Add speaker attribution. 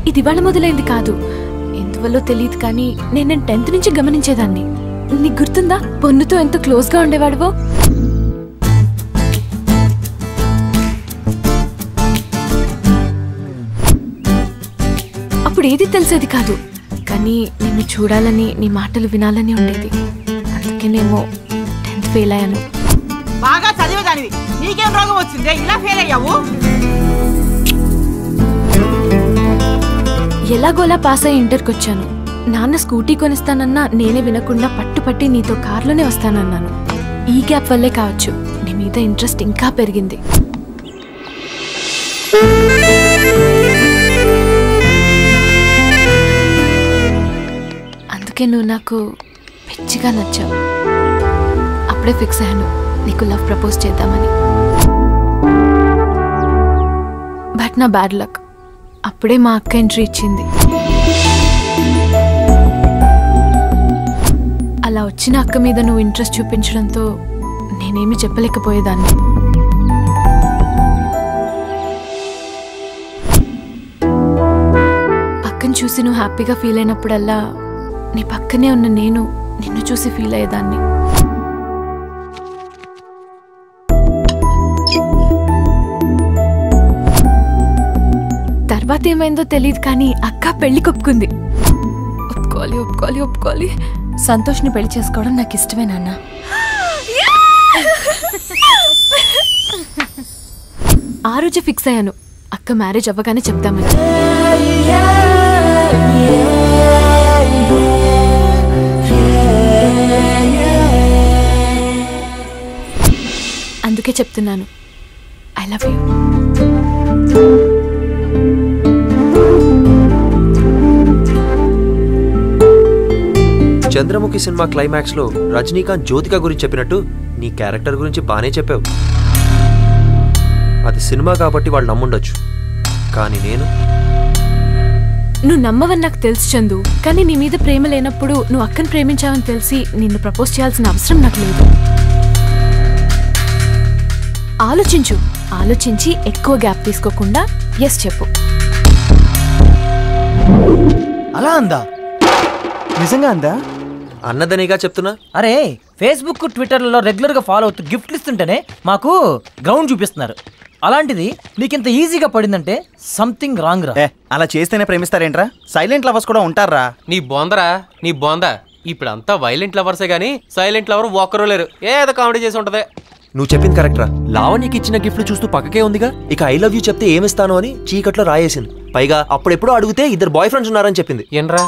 Speaker 1: ఇది ఇవాళ మొదలైంది కాదు. ఎందువల్లో తెలియదు కానీ నేను 10th నుంచి గమనించేదాన్ని. నీకు గుర్తుందా పొన్నుతో ఎంత క్లోజ్ గా ఉండేవాడువో? అప్పుడు ఏది తెలిసేది కాదు, కానీ నిన్ను చూడాలని నీ మాటలు వినాలని ఉండేది. అందుకేనేమో 10th ఫెయిల్ అయ్యాను.
Speaker 2: బాగా చదివేదానివి, నీకేం రోగం వచ్చిందే ఇలా ఫెయిల్ అయ్యావు?
Speaker 1: ఎలాగోలా పాస్ అయ్యి ఇంటర్కి వచ్చాను. నాన్న స్కూటీ కొనిస్తానన్నా నేనే వినకుండా పట్టుపట్టి నీతో కార్లోనే వస్తానన్నాను. ఈ గ్యాప్ వల్లే కావచ్చు నీ మీద ఇంట్రెస్ట్ ఇంకా పెరిగింది. అందుకే నువ్వు నాకు పిచ్చిగా నచ్చావు. అప్పుడే ఫిక్స్ అయ్యాను నీకు లవ్ ప్రపోజ్ చేద్దామని. బట్ నా బ్యాడ్ లక్, అప్పుడే మా అక్క ఎంట్రీ ఇచ్చింది. అలా వచ్చిన అక్క మీద నువ్వు ఇంట్రెస్ట్ చూపించడంతో నేనేమి చెప్పలేకపోయేదాన్ని. అక్కని చూసి నువ్వు హ్యాపీగా ఫీల్ అయినప్పుడల్లా నీ పక్కనే ఉన్న నేను నిన్ను చూసి ఫీల్ అయ్యేదాన్ని. తర్వాత ఏమైందో తెలియదు కానీ అక్క పెళ్లి ఒప్పుకుంది. ఒప్పుకోవాలి ఒప్పుకోవాలి ఒప్పుకోవాలి.
Speaker 3: సంతోష్ని పెళ్లి చేసుకోవడం నాకు ఇష్టమే నాన్న.
Speaker 1: ఆ రోజు ఫిక్స్ అయ్యాను అక్క మ్యారేజ్ అవ్వగానే చెప్తామని. అందుకే చెప్తున్నాను I love you.
Speaker 4: Chandramukhi cinema climax లో రజనీకాంత్ జ్యోతిక గురించి చెప్పినట్టు నీ క్యారెక్టర్ గురించి బానే చెప్పావు. అది సినిమా కాబట్టి వాళ్ళు నమ్ముండొచ్చు, కానీ
Speaker 1: నువ్వు నమ్మవని నాకు తెలుసు చందు. కానీ నీ మీద ప్రేమ లేనప్పుడు నువ్వు అక్కని ప్రేమించావని తెలిసి నిన్ను ప్రపోజ్ చేయాల్సిన అవసరం నాకు లేదు. ఆలోచించు, ఆలోచించి ఎక్కువ గ్యాప్ తీసుకోకుండా ఎస్ చెప్పు.
Speaker 5: అలా అందా? నిజంగా అందా?
Speaker 4: అన్నదనేగా చెప్తున్నా.
Speaker 5: అరే ఫేస్బుక్ ట్విట్టర్లలో రెగ్యులర్ గా ఫాలో అవుతూ గిఫ్ట్లు ఇస్తుంటేనే మాకు గ్రౌండ్ చూపిస్తున్నారు. అలాంటిది నీకింత ఈజీగా పడిందంటే సంథింగ్ రాంగ్ రా.
Speaker 6: అలా చేస్తేనే ప్రేమిస్తారేంట్రా? సైలెంట్ లవర్స్ కూడా ఉంటారా?
Speaker 7: నీ బోందరా నీ బోందా. ఇప్పుడంతా వైలెంట్ లవర్సే గానీ సైలెంట్ లవర్ ఒక్కరూ లేరు. ఏదో కామెడీ చేసి ఉంటది.
Speaker 4: నువ్వు చెప్పింది కరెక్ట్ రా. లావణ్యకి ఇచ్చిన గిఫ్ట్లు చూస్తూ పక్కకే ఉందిగా. ఇక ఐ లవ్ యూ చెప్తే ఏమిస్తాను అని చీకట్లో రాయేసింది. పైగా అప్పుడెప్పుడో అడిగితే 2 బాయ్ ఫ్రెండ్స్ ఉన్నారని చెప్పింది.
Speaker 7: ఏంట్రా